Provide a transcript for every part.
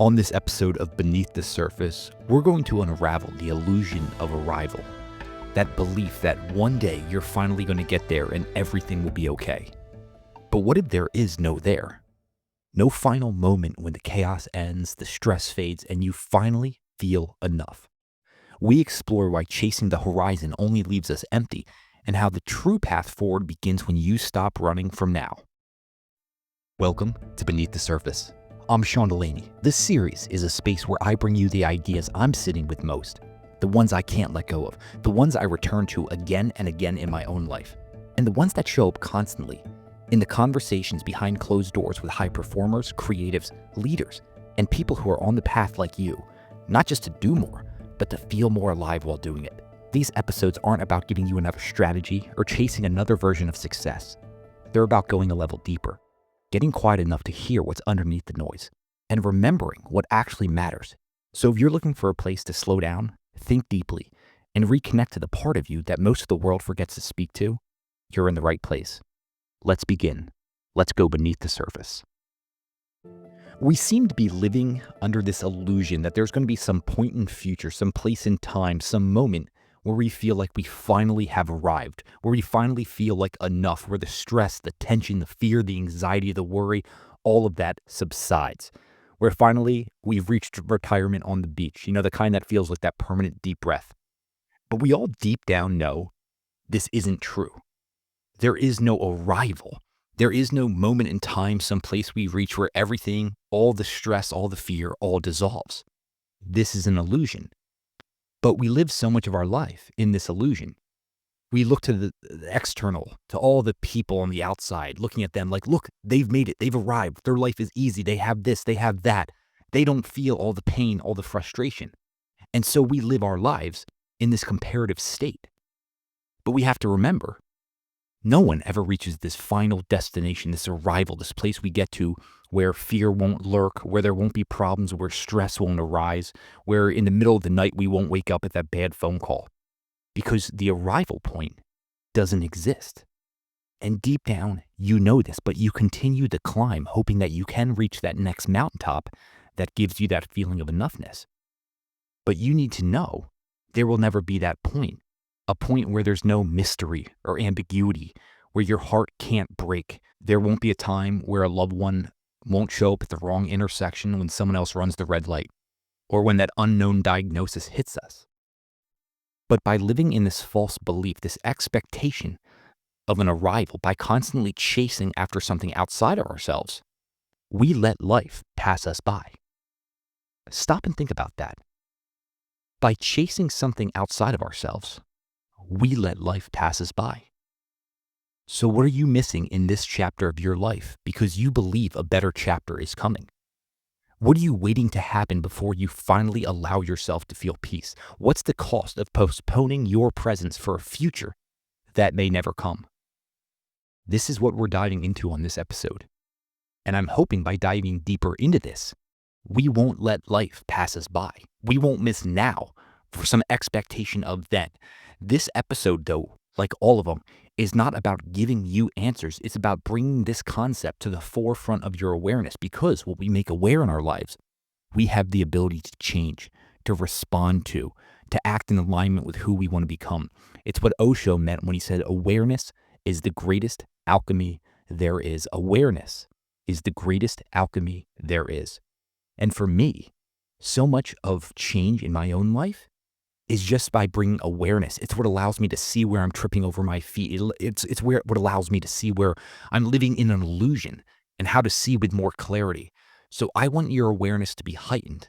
On this episode of Beneath the Surface, we're going to unravel the illusion of arrival. That belief that one day you're finally going to get there and everything will be okay. But what if there is no there? No final moment when the chaos ends, the stress fades, and you finally feel enough. We explore why chasing the horizon only leaves us empty and how the true path forward begins when you stop running from now. Welcome to Beneath the Surface. I'm DeLaney. This series is a space where I bring you the ideas I'm sitting with most, the ones I can't let go of, the ones I return to again and again in my own life, and the ones that show up constantly in the conversations behind closed doors with high performers, creatives, leaders, and people who are on the path like you, not just to do more, but to feel more alive while doing it. These episodes aren't about giving you another strategy or chasing another version of success. They're about going a level deeper, getting quiet enough to hear what's underneath the noise, and remembering what actually matters. So if you're looking for a place to slow down, think deeply, and reconnect to the part of you that most of the world forgets to speak to, you're in the right place. Let's begin. Let's go beneath the surface. We seem to be living under this illusion that there's going to be some point in future, some place in time, some moment where we feel like we finally have arrived, where we finally feel like enough, where the stress, the tension, the fear, the anxiety, the worry, all of that subsides, where finally we've reached retirement on the beach, the kind that feels like that permanent deep breath. But we all deep down know this isn't true. There is no arrival. There is no moment in time, some place we reach where everything, all the stress, all the fear, all dissolves. This is an illusion. But we live so much of our life in this illusion. We look to the external, to all the people on the outside, looking at them like, look, they've made it, they've arrived, their life is easy, they have this, they have that. They don't feel all the pain, all the frustration. And so we live our lives in this comparative state. But we have to remember, no one ever reaches this final destination, this arrival, this place we get to where fear won't lurk, where there won't be problems, where stress won't arise, where in the middle of the night we won't wake up at that bad phone call. Because the arrival point doesn't exist. And deep down, you know this, but you continue to climb, hoping that you can reach that next mountaintop that gives you that feeling of enoughness. But you need to know there will never be that point, a point where there's no mystery or ambiguity, where your heart can't break. There won't be a time where a loved one won't show up at the wrong intersection when someone else runs the red light, or when that unknown diagnosis hits us. But by living in this false belief, this expectation of an arrival, by constantly chasing after something outside of ourselves, we let life pass us by. Stop and think about that. By chasing something outside of ourselves, we let life pass us by. So what are you missing in this chapter of your life because you believe a better chapter is coming? What are you waiting to happen before you finally allow yourself to feel peace? What's the cost of postponing your presence for a future that may never come? This is what we're diving into on this episode. And I'm hoping by diving deeper into this, we won't let life pass us by. We won't miss now for some expectation of then. This episode, though, like all of them, is not about giving you answers. It's about bringing this concept to the forefront of your awareness, because what we make aware in our lives, we have the ability to change, to respond to act in alignment with who we want to become. It's what Osho meant when he said awareness is the greatest alchemy there is. Awareness is the greatest alchemy there is. And for me, so much of change in my own life is just by bringing awareness. It's what allows me to see where I'm tripping over my feet. It's what allows me to see where I'm living in an illusion and how to see with more clarity. So I want your awareness to be heightened,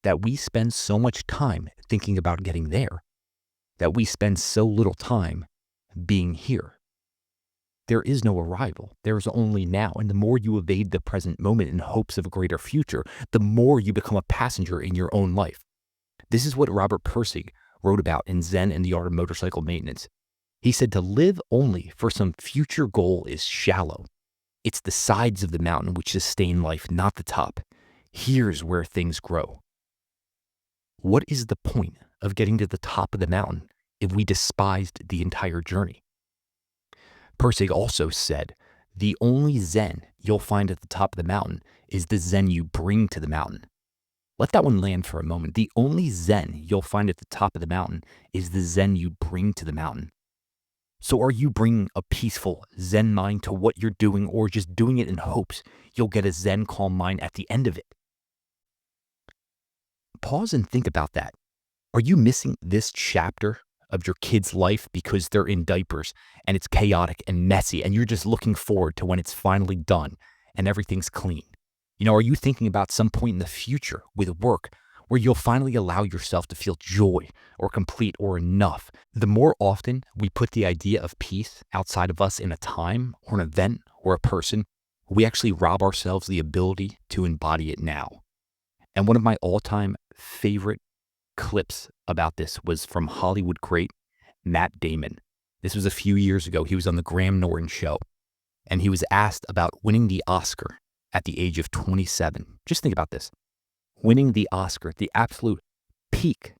that we spend so much time thinking about getting there, that we spend so little time being here. There is no arrival. There is only now. And the more you evade the present moment in hopes of a greater future, the more you become a passenger in your own life. This is what Robert Pirsig wrote about in Zen and the Art of Motorcycle Maintenance. He said to live only for some future goal is shallow. It's the sides of the mountain which sustain life, not the top. Here's where things grow. What is the point of getting to the top of the mountain if we despised the entire journey? Pirsig also said, the only Zen you'll find at the top of the mountain is the Zen you bring to the mountain. Let that one land for a moment. The only Zen you'll find at the top of the mountain is the Zen you bring to the mountain. So are you bringing a peaceful Zen mind to what you're doing, or just doing it in hopes you'll get a Zen calm mind at the end of it? Pause and think about that. Are you missing this chapter of your kid's life because they're in diapers and it's chaotic and messy and you're just looking forward to when it's finally done and everything's clean? Are you thinking about some point in the future with work where you'll finally allow yourself to feel joy or complete or enough? The more often we put the idea of peace outside of us in a time or an event or a person, we actually rob ourselves the ability to embody it now. And one of my all-time favorite clips about this was from Hollywood great Matt Damon. This was a few years ago. He was on the Graham Norton show, and he was asked about winning the Oscar at the age of 27. Just think about this. Winning the Oscar, the absolute peak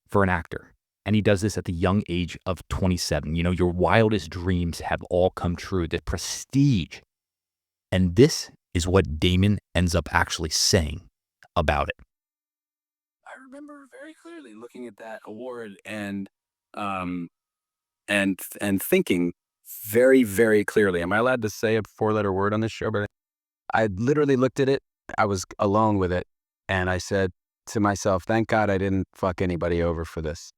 for an actor. And he does this at the young age of 27. Your wildest dreams have all come true, the prestige. And this is what Damon ends up actually saying about it. I remember very clearly looking at that award and thinking very, very clearly. Am I allowed to say a four-letter word on this show? But I literally looked at it. I was alone with it, and I said to myself, "Thank God I didn't fuck anybody over for this."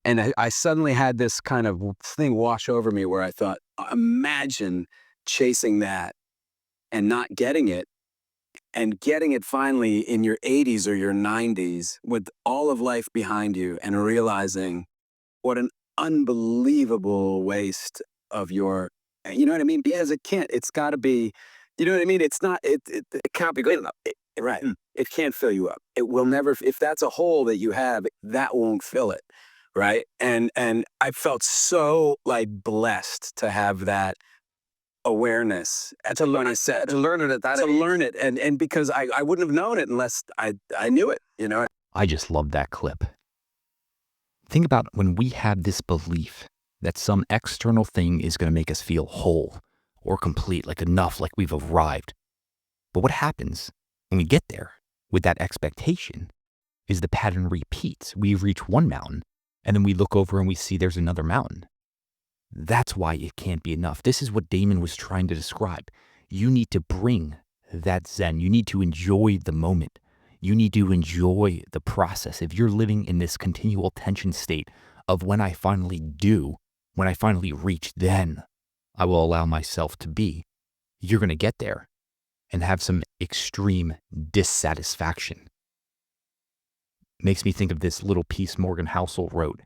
And I suddenly had this kind of thing wash over me where I thought, imagine chasing that and not getting it, and getting it finally in your 80s or your 90s with all of life behind you, and realizing what an unbelievable waste of you know what I mean? Because it's got to be, you know what I mean? It can't be good enough. Right. It can't fill you up. It will never, if that's a hole that you have, that won't fill it. Right. And I felt so like blessed to have that awareness, and to learn, to learn it at that age. To learn it. And because I wouldn't have known it unless I knew it, I just love that clip. Think about when we have this belief that some external thing is going to make us feel whole or complete, like enough, like we've arrived. But what happens when we get there with that expectation is the pattern repeats. We reach one mountain and then we look over and we see there's another mountain. That's why it can't be enough. This is what Damon was trying to describe. You need to bring that Zen. You need to enjoy the moment. You need to enjoy the process. If you're living in this continual tension state of when I finally reach, then I will allow myself to be, you're going to get there and have some extreme dissatisfaction. Makes me think of this little piece Morgan Housel wrote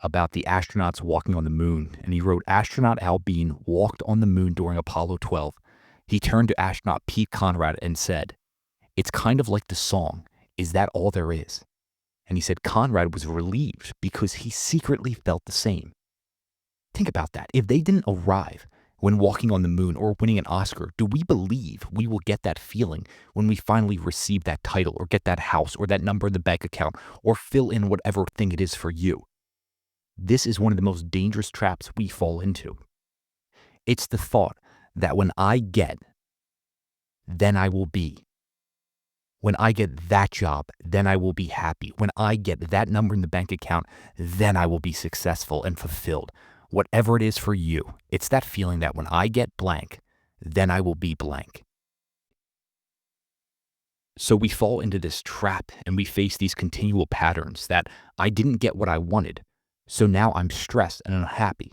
about the astronauts walking on the moon. And he wrote, astronaut Al Bean walked on the moon during Apollo 12. He turned to astronaut Pete Conrad and said, it's kind of like the song, Is That All There Is? And he said Conrad was relieved because he secretly felt the same. Think about that. If they didn't arrive when walking on the moon or winning an Oscar, do we believe we will get that feeling when we finally receive that title or get that house or that number in the bank account or fill in whatever thing it is for you? This is one of the most dangerous traps we fall into. It's the thought that when I get, then I will be. When I get that job, then I will be happy. When I get that number in the bank account, then I will be successful and fulfilled. Whatever it is for you, it's that feeling that when I get blank, then I will be blank. So we fall into this trap and we face these continual patterns that I didn't get what I wanted, so now I'm stressed and unhappy.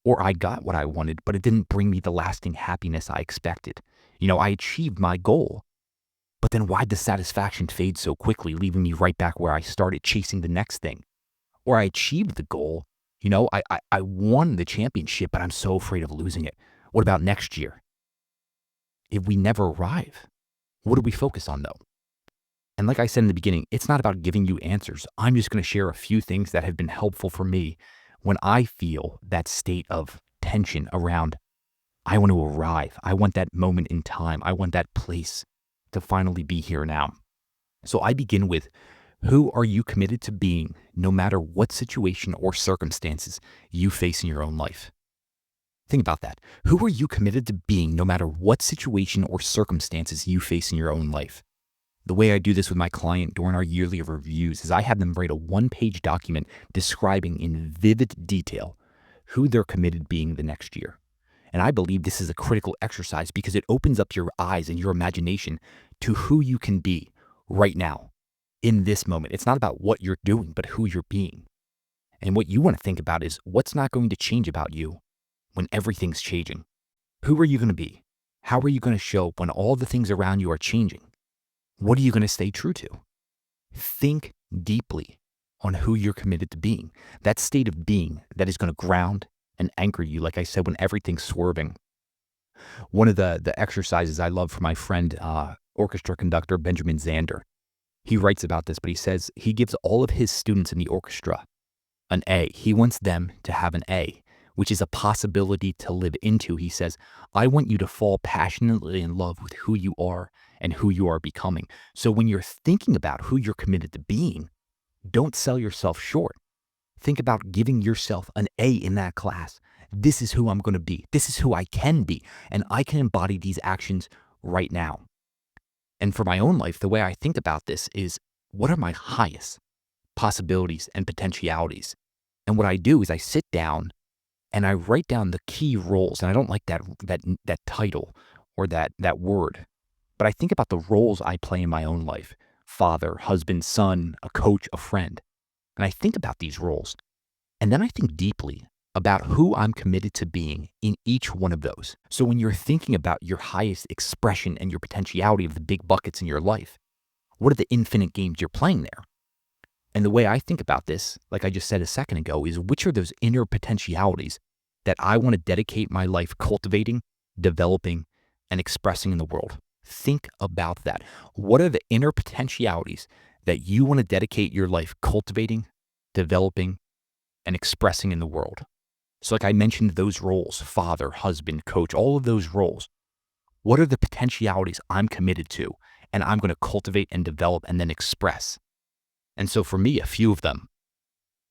Or I got what I wanted, but it didn't bring me the lasting happiness I expected. I achieved my goal, but then why'd the satisfaction fade so quickly, leaving me right back where I started chasing the next thing? Or I achieved the goal, I won the championship, but I'm so afraid of losing it. What about next year? If we never arrive, what do we focus on though? And like I said in the beginning, it's not about giving you answers. I'm just going to share a few things that have been helpful for me when I feel that state of tension around, I want to arrive. I want that moment in time. I want that place to finally be here now. So I begin with, who are you committed to being no matter what situation or circumstances you face in your own life? Think about that. Who are you committed to being no matter what situation or circumstances you face in your own life? The way I do this with my client during our yearly reviews is I have them write a one-page document describing in vivid detail who they're committed being the next year. And I believe this is a critical exercise because it opens up your eyes and your imagination to who you can be right now in this moment. It's not about what you're doing, but who you're being. And what you want to think about is what's not going to change about you when everything's changing. Who are you going to be? How are you going to show up when all the things around you are changing? What are you going to stay true to? Think deeply on who you're committed to being. That state of being that is going to ground and anchor you, like I said, when everything's swerving. One of the exercises I love from my friend, orchestra conductor Benjamin Zander, he writes about this, but he says he gives all of his students in the orchestra an A. He wants them to have an A, which is a possibility to live into. He says, I want you to fall passionately in love with who you are and who you are becoming. So when you're thinking about who you're committed to being, don't sell yourself short. Think about giving yourself an A in that class. This is who I'm going to be. This is who I can be. And I can embody these actions right now. And for my own life, the way I think about this is, what are my highest possibilities and potentialities? And what I do is I sit down and I write down the key roles. And I don't like that title or that word, but I think about the roles I play in my own life: father, husband, son, a coach, a friend. And I think about these roles. And then I think deeply about who I'm committed to being in each one of those. So when you're thinking about your highest expression and your potentiality of the big buckets in your life, what are the infinite games you're playing there? And the way I think about this, like I just said a second ago, is which are those inner potentialities that I want to dedicate my life cultivating, developing, and expressing in the world? Think about that. What are the inner potentialities that you want to dedicate your life cultivating, developing, and expressing in the world? So like I mentioned, those roles, father, husband, coach, all of those roles, what are the potentialities I'm committed to and I'm going to cultivate and develop and then express? And so for me, a few of them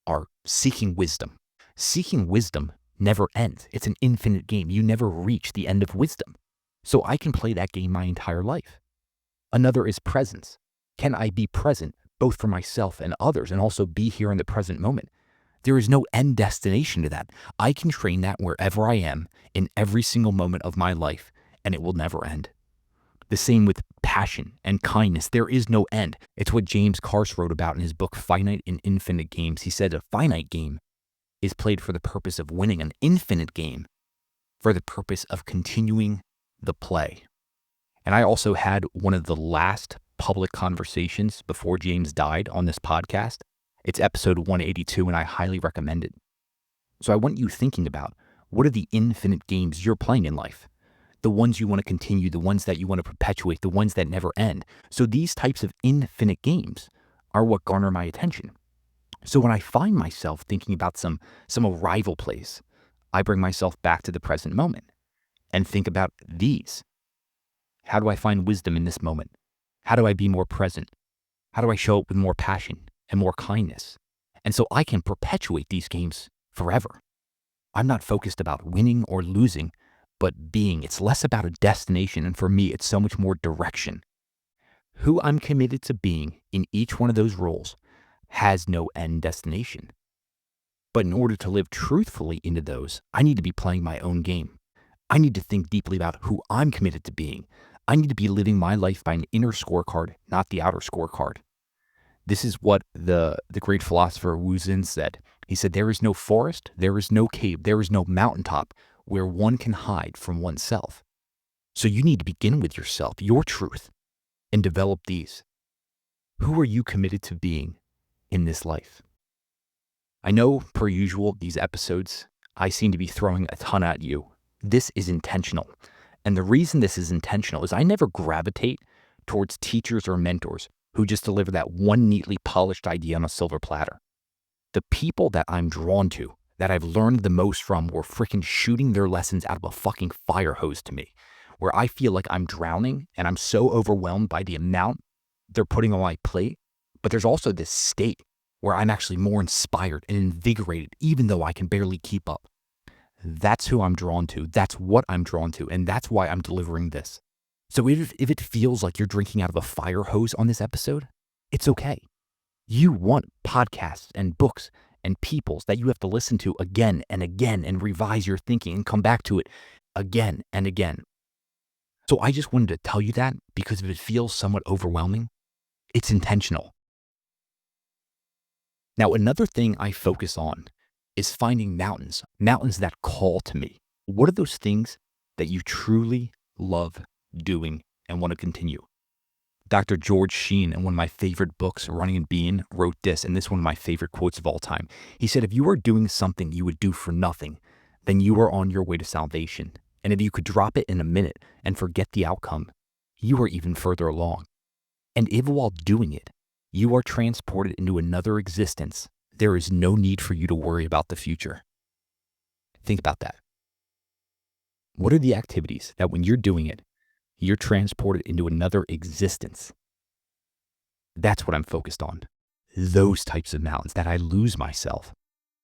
are seeking wisdom. Seeking wisdom never ends. It's an infinite game. You never reach the end of wisdom. So I can play that game my entire life. Another is presence. Can I be present both for myself and others and also be here in the present moment? There is no end destination to that. I can train that wherever I am in every single moment of my life, and it will never end. The same with passion and kindness. There is no end. It's what James Carse wrote about in his book, Finite and Infinite Games. He said a finite game is played for the purpose of winning, an infinite game for the purpose of continuing the play. And I also had one of the last public conversations before James died on this podcast. It's episode 182, and I highly recommend it. So I want you thinking about, what are the infinite games you're playing in life? The ones you want to continue, the ones that you want to perpetuate, the ones that never end. So these types of infinite games are what garner my attention. So when I find myself thinking about some arrival place, I bring myself back to the present moment and think about these. How do I find wisdom in this moment? How do I be more present? How do I show up with more passion and more kindness? And so I can perpetuate these games forever. I'm not focused about winning or losing, but being. It's less about a destination, and for me, it's so much more direction. Who I'm committed to being in each one of those roles has no end destination. But in order to live truthfully into those, I need to be playing my own game. I need to think deeply about who I'm committed to being. I need to be living my life by an inner scorecard, not the outer scorecard. This is what the great philosopher Wu Zin said. He said, there is no forest, there is no cave, there is no mountaintop where one can hide from oneself. So you need to begin with yourself, your truth, and develop these. Who are you committed to being in this life? I know, per usual, these episodes, I seem to be throwing a ton at you. This is intentional. And the reason this is intentional is I never gravitate towards teachers or mentors who just deliver that one neatly polished idea on a silver platter. The people that I'm drawn to, that I've learned the most from, were freaking shooting their lessons out of a fucking fire hose to me, where I feel like I'm drowning and I'm so overwhelmed by the amount they're putting on my plate. But there's also this state where I'm actually more inspired and invigorated, even though I can barely keep up. That's who I'm drawn to. That's what I'm drawn to. And that's why I'm delivering this. So if it feels like you're drinking out of a fire hose on this episode, it's okay. You want podcasts and books and peoples that you have to listen to again and again and revise your thinking and come back to it again and again. So I just wanted to tell you that because if it feels somewhat overwhelming, it's intentional. Now, another thing I focus on is finding mountains that call to me. What are those things that you truly love doing and want to continue? Dr. George Sheen, in one of my favorite books, Running and Being, wrote this, and this is one of my favorite quotes of all time. He said, if you are doing something you would do for nothing, then you are on your way to salvation. And if you could drop it in a minute and forget the outcome, you are even further along. And if while doing it, you are transported into another existence, there is no need for you to worry about the future. Think about that. What are the activities that when you're doing it, you're transported into another existence? That's what I'm focused on. Those types of mountains that I lose myself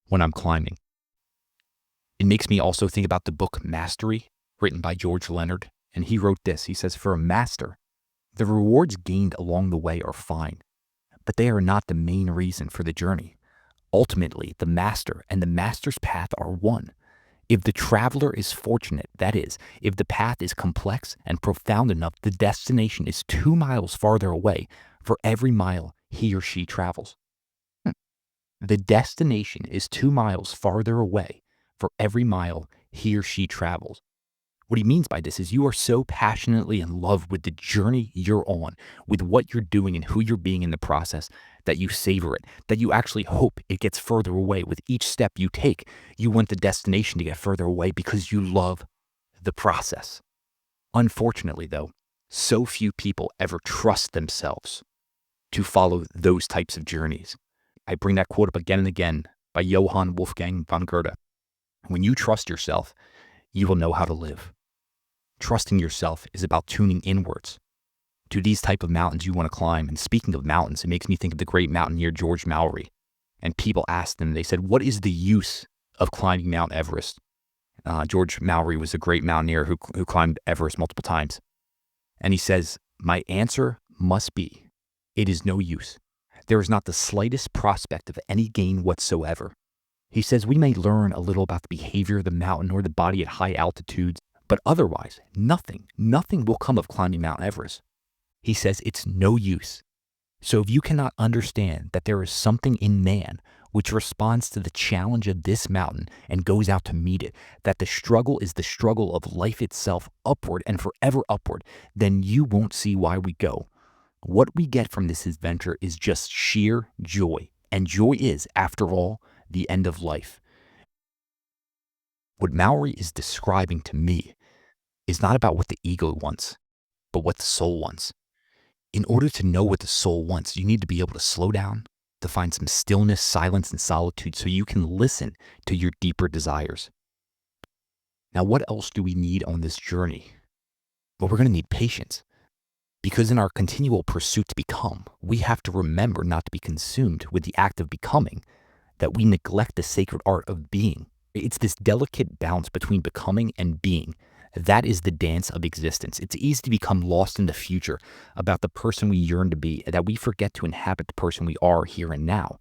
when I'm climbing. It makes me also think about the book Mastery, written by George Leonard. And he wrote this. He says, for a master, the rewards gained along the way are fine, but they are not the main reason for the journey. Ultimately, the master and the master's path are one. If the traveler is fortunate, that is, if the path is complex and profound enough, the destination is 2 miles farther away for every mile he or she travels. The destination is 2 miles farther away for every mile he or she travels. What he means by this is you are so passionately in love with the journey you're on, with what you're doing and who you're being in the process, that you savor it, that you actually hope it gets further away. With each step you take, you want the destination to get further away because you love the process. Unfortunately, though, so few people ever trust themselves to follow those types of journeys. I bring that quote up again and again by Johann Wolfgang von Goethe. When you trust yourself, you will know how to live. Trusting yourself is about tuning inwards to these type of mountains you want to climb. And speaking of mountains, it makes me think of the great mountaineer George Mowry. And people asked him, they said, what is the use of climbing Mount Everest? George Mowry was a great mountaineer who climbed Everest multiple times. And he says, my answer must be, it is no use. There is not the slightest prospect of any gain whatsoever. He says we may learn a little about the behavior of the mountain or the body at high altitudes, but otherwise, nothing will come of climbing Mount Everest. He says it's no use. So if you cannot understand that there is something in man which responds to the challenge of this mountain and goes out to meet it, that the struggle is the struggle of life itself, upward and forever upward, then you won't see why we go. What we get from this adventure is just sheer joy. And joy is, after all, the end of life. What Mowry is describing to me is not about what the ego wants, but what the soul wants. In order to know what the soul wants, you need to be able to slow down, to find some stillness, silence, and solitude so you can listen to your deeper desires. Now, what else do we need on this journey? Well, we're going to need patience. Because in our continual pursuit to become, we have to remember not to be consumed with the act of becoming, that we neglect the sacred art of being. It's this delicate balance between becoming and being. That is the dance of existence. It's easy to become lost in the future about the person we yearn to be, that we forget to inhabit the person we are here and now.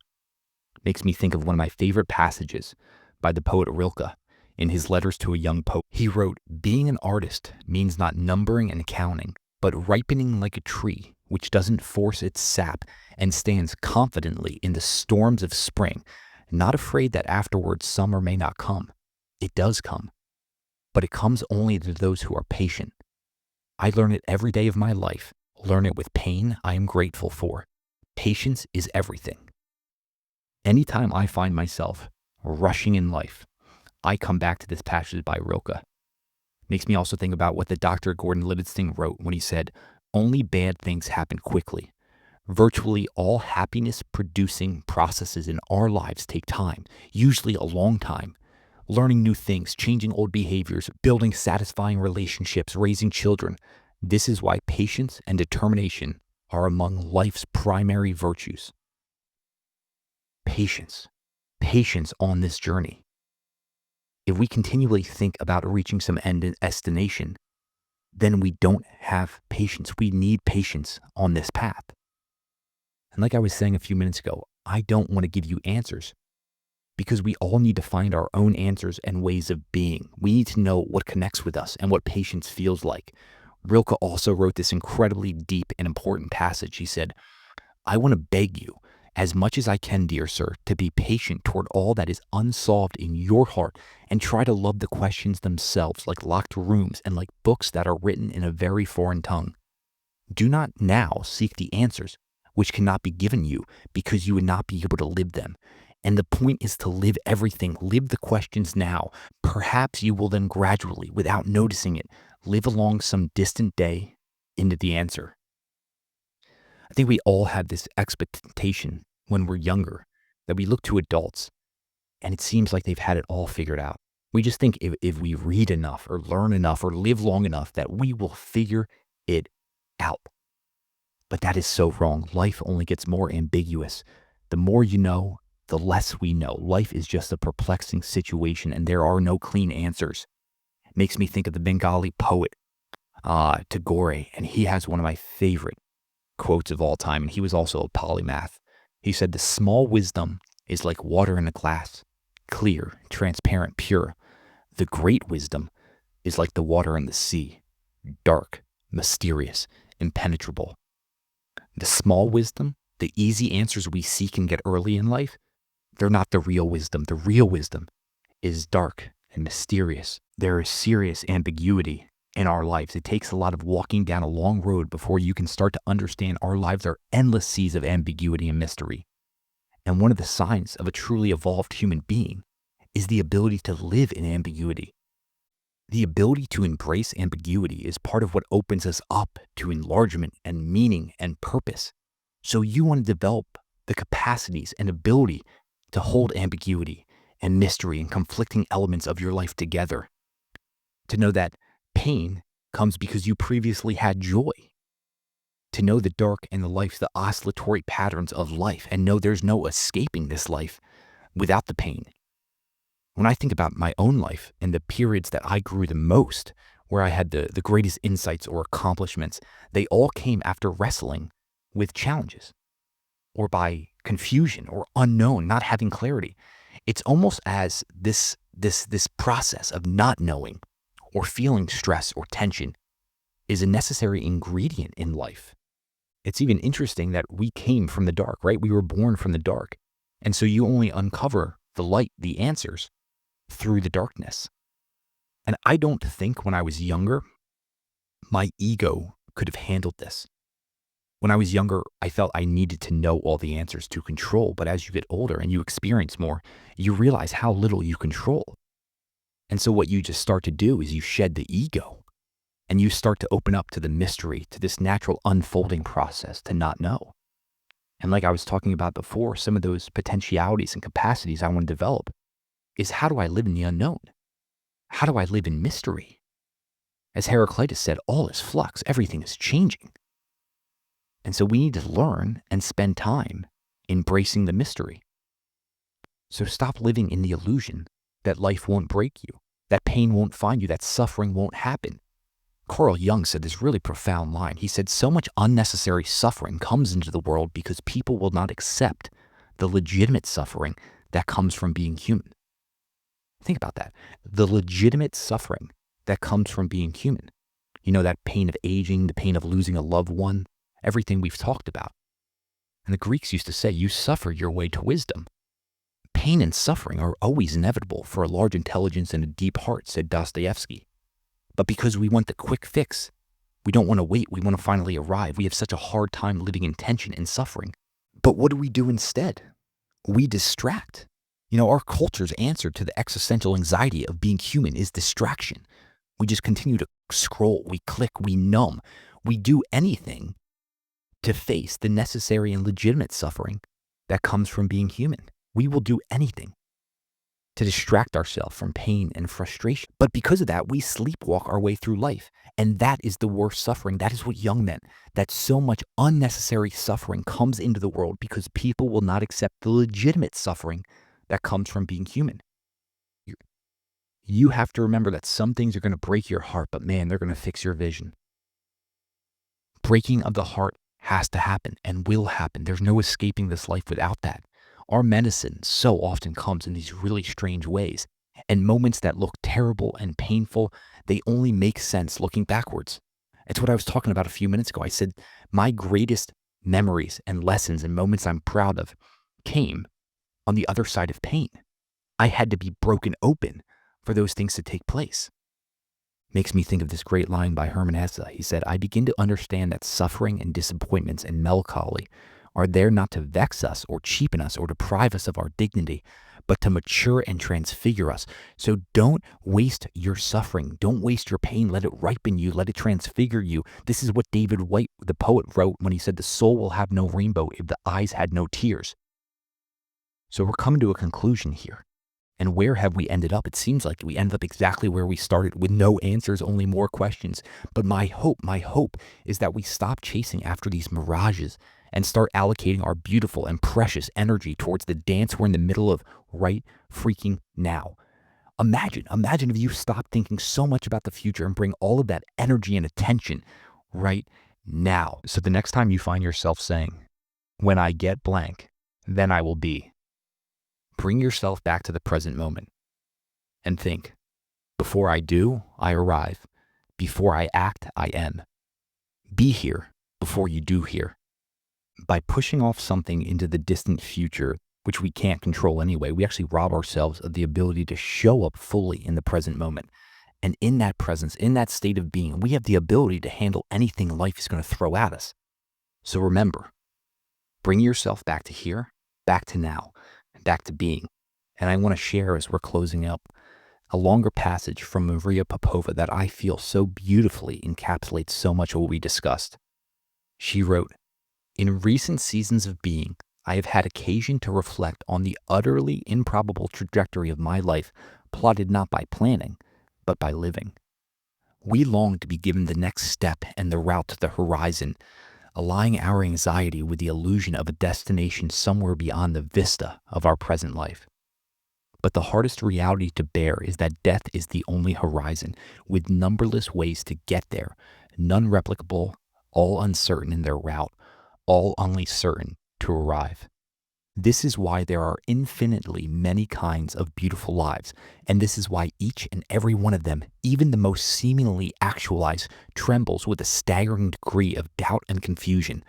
It makes me think of one of my favorite passages by the poet Rilke. In his letters to a young poet, he wrote, being an artist means not numbering and counting, but ripening like a tree which doesn't force its sap and stands confidently in the storms of spring, not afraid that afterwards summer may not come. It does come, but it comes only to those who are patient. I learn it every day of my life, learn it with pain I am grateful for. Patience is everything. Anytime I find myself rushing in life, I come back to this passage by Rilke. Makes me also think about what the Dr. Gordon Livingston wrote when he said, only bad things happen quickly. Virtually all happiness-producing processes in our lives take time, usually a long time. Learning new things, changing old behaviors, building satisfying relationships, raising children. This is why patience and determination are among life's primary virtues. Patience. Patience on this journey. If we continually think about reaching some end destination, then we don't have patience. We need patience on this path. And like I was saying a few minutes ago, I don't want to give you answers because we all need to find our own answers and ways of being. We need to know what connects with us and what patience feels like. Rilke also wrote this incredibly deep and important passage. He said, I want to beg you, as much as I can, dear sir, to be patient toward all that is unsolved in your heart and try to love the questions themselves like locked rooms and like books that are written in a very foreign tongue. Do not now seek the answers which cannot be given you because you would not be able to live them. And the point is to live everything, live the questions now. Perhaps you will then gradually, without noticing it, live along some distant day into the answer. I think we all have this expectation when we're younger that we look to adults and it seems like they've had it all figured out. We just think if we read enough or learn enough or live long enough that we will figure it out. But that is so wrong. Life only gets more ambiguous. The more you know, the less we know. Life is just a perplexing situation and there are no clean answers. It makes me think of the Bengali poet, Tagore, and he has one of my favorite quotes of all time, and he was also a polymath. He said, the small wisdom is like water in a glass, clear, transparent, pure. The great wisdom is like the water in the sea, dark, mysterious, impenetrable. The small wisdom, the easy answers we seek and get early in life, they're not the real wisdom. The real wisdom is dark and mysterious. There is serious ambiguity in our lives. It takes a lot of walking down a long road before you can start to understand our lives are endless seas of ambiguity and mystery. And one of the signs of a truly evolved human being is the ability to live in ambiguity. The ability to embrace ambiguity is part of what opens us up to enlargement and meaning and purpose. So you want to develop the capacities and ability to hold ambiguity and mystery and conflicting elements of your life together. To know that pain comes because you previously had joy. To know the dark and the life, the oscillatory patterns of life, and know there's no escaping this life without the pain. When I think about my own life and the periods that I grew the most, where I had the greatest insights or accomplishments, they all came after wrestling with challenges or by confusion or unknown, not having clarity. It's almost as this process of not knowing or feeling stress or tension is a necessary ingredient in life. It's even interesting that we came from the dark, right? We were born from the dark. And so you only uncover the light, the answers, through the darkness. And I don't think when I was younger, my ego could have handled this. When I was younger, I felt I needed to know all the answers to control. But as you get older and you experience more, you realize how little you control. And so what you just start to do is you shed the ego and you start to open up to the mystery, to this natural unfolding process to not know. And like I was talking about before, some of those potentialities and capacities I want to develop is how do I live in the unknown? How do I live in mystery? As Heraclitus said, all is flux, everything is changing. And so we need to learn and spend time embracing the mystery. So stop living in the illusion that life won't break you, that pain won't find you, that suffering won't happen. Carl Jung said this really profound line. He said, so much unnecessary suffering comes into the world because people will not accept the legitimate suffering that comes from being human. Think about that. The legitimate suffering that comes from being human. You know, that pain of aging, the pain of losing a loved one, everything we've talked about. And the Greeks used to say, you suffer your way to wisdom. Pain and suffering are always inevitable for a large intelligence and a deep heart, said Dostoevsky. But because we want the quick fix, we don't want to wait, we want to finally arrive. We have such a hard time living in tension and suffering. But what do we do instead? We distract. You know, our culture's answer to the existential anxiety of being human is distraction. We just continue to scroll, we click, we numb. We do anything to face the necessary and legitimate suffering that comes from being human. We will do anything to distract ourselves from pain and frustration. But because of that, we sleepwalk our way through life. And that is the worst suffering. That is what Jung meant, that so much unnecessary suffering comes into the world because people will not accept the legitimate suffering that comes from being human. You have to remember that some things are going to break your heart, but man, they're going to fix your vision. Breaking of the heart has to happen and will happen. There's no escaping this life without that. Our medicine so often comes in these really strange ways. And moments that look terrible and painful, they only make sense looking backwards. It's what I was talking about a few minutes ago. I said my greatest memories and lessons and moments I'm proud of came on the other side of pain. I had to be broken open for those things to take place. Makes me think of this great line by Hermann Hesse. He said, I begin to understand that suffering and disappointments and melancholy are there not to vex us or cheapen us or deprive us of our dignity, but to mature and transfigure us. So don't waste your suffering. Don't waste your pain. Let it ripen you. Let it transfigure you. This is what David White, the poet, wrote when he said, the soul will have no rainbow if the eyes had no tears. So we're coming to a conclusion here. And where have we ended up? It seems like we ended up exactly where we started with no answers, only more questions. But my hope is that we stop chasing after these mirages and start allocating our beautiful and precious energy towards the dance we're in the middle of right freaking now. Imagine if you stop thinking so much about the future and bring all of that energy and attention right now. So the next time you find yourself saying, when I get blank, then I will be. Bring yourself back to the present moment and think, before I do, I arrive. Before I act, I am. Be here before you do here. By pushing off something into the distant future, which we can't control anyway, we actually rob ourselves of the ability to show up fully in the present moment. And in that presence, in that state of being, we have the ability to handle anything life is going to throw at us. So remember, bring yourself back to here, back to now, back to being. And I want to share as we're closing up a longer passage from Maria Popova that I feel so beautifully encapsulates so much of what we discussed. She wrote, in recent seasons of being, I have had occasion to reflect on the utterly improbable trajectory of my life, plotted not by planning, but by living. We long to be given the next step and the route to the horizon, allying our anxiety with the illusion of a destination somewhere beyond the vista of our present life. But the hardest reality to bear is that death is the only horizon, with numberless ways to get there, none replicable, all uncertain in their route, all only certain to arrive. This is why there are infinitely many kinds of beautiful lives, and this is why each and every one of them, even the most seemingly actualized, trembles with a staggering degree of doubt and confusion.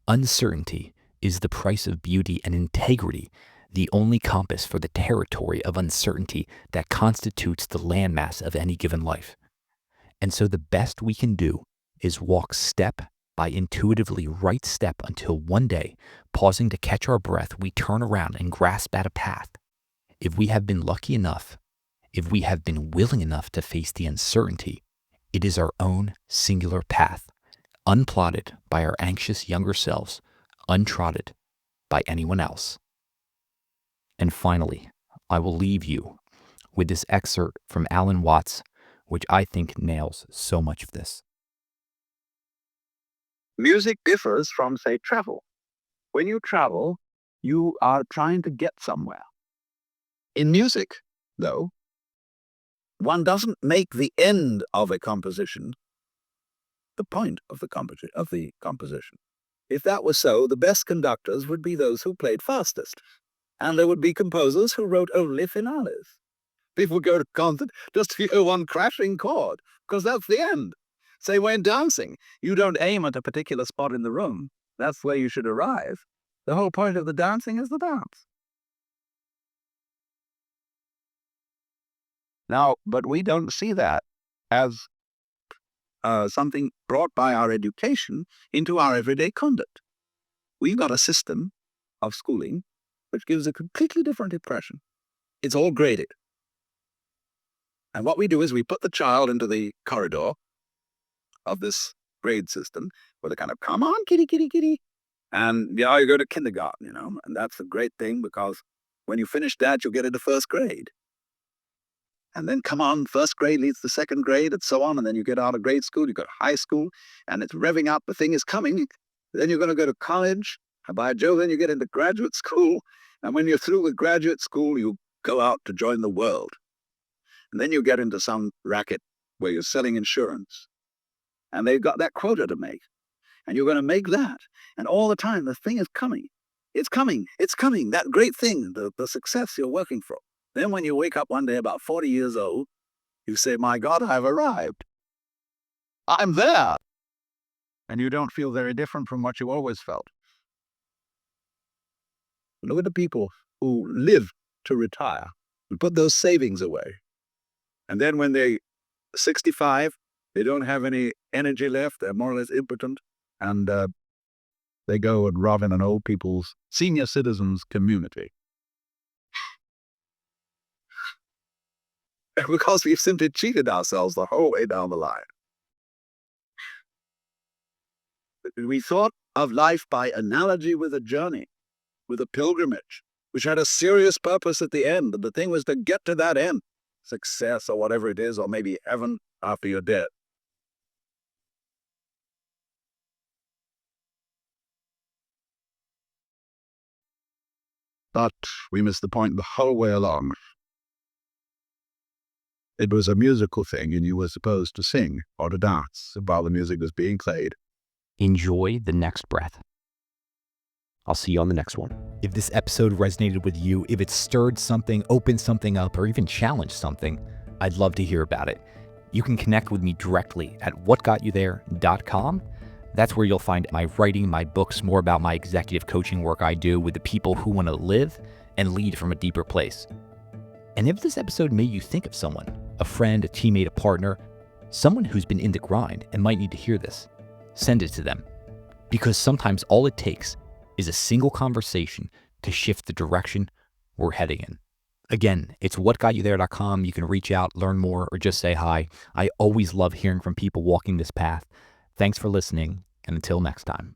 Uncertainty is the price of beauty, and integrity the only compass for the territory of uncertainty that constitutes the landmass of any given life. And so the best we can do is walk step by intuitively right step until one day, pausing to catch our breath, we turn around and grasp at a path. If we have been lucky enough, if we have been willing enough to face the uncertainty, it is our own singular path, unplotted by our anxious younger selves, untrodden by anyone else. And finally, I will leave you with this excerpt from Alan Watts, which I think nails so much of this. Music differs from, say, travel. When you travel, you are trying to get somewhere. In music, though, one doesn't make the end of a composition the point of the composition. If that was so, the best conductors would be those who played fastest, and there would be composers who wrote only finales. People go to concert just to hear one crashing chord, because that's the end. Say, when dancing, you don't aim at a particular spot in the room. That's where you should arrive. The whole point of the dancing is the dance. Now, but we don't see that as something brought by our education into our everyday conduct. We've got a system of schooling which gives a completely different impression. It's all graded. And what we do is we put the child into the corridor of this grade system with a kind of, come on, kitty, kitty, kitty. And yeah, you go to kindergarten, and that's a great thing because when you finish that, you'll get into first grade. And then come on, first grade leads to second grade and so on. And then you get out of grade school, you go to high school, and it's revving up. The thing is coming. Then you're going to go to college. And by Jove, then you get into graduate school. And when you're through with graduate school, you go out to join the world. And then you get into some racket where you're selling insurance, and they've got that quota to make, and you're going to make that. And all the time, the thing is coming. It's coming. It's coming. That great thing, the success you're working for. Then when you wake up one day about 40 years old, you say, my God, I've arrived. I'm there. And you don't feel very different from what you always felt. Look at the people who live to retire and put those savings away. And then when they're 65, they don't have any energy left. They're more or less impotent. And they go and rob in an old people's senior citizens community. Because we've simply cheated ourselves the whole way down the line. We thought of life by analogy with a journey, with a pilgrimage, which had a serious purpose at the end. And the thing was to get to that end, success or whatever it is, or maybe heaven after you're dead. But we missed the point the whole way along. It was a musical thing, and you were supposed to sing or to dance while the music was being played. Enjoy the next breath. I'll see you on the next one. If this episode resonated with you, if it stirred something, opened something up, or even challenged something, I'd love to hear about it. You can connect with me directly at whatgotyouthere.com. That's where you'll find my writing, my books, more about my executive coaching work I do with the people who want to live and lead from a deeper place. And if this episode made you think of someone, a friend, a teammate, a partner, someone who's been in the grind and might need to hear this, send it to them. Because sometimes all it takes is a single conversation to shift the direction we're heading in. Again, it's whatgotyouthere.com. You can reach out, learn more, or just say hi. I always love hearing from people walking this path. Thanks for listening, and until next time.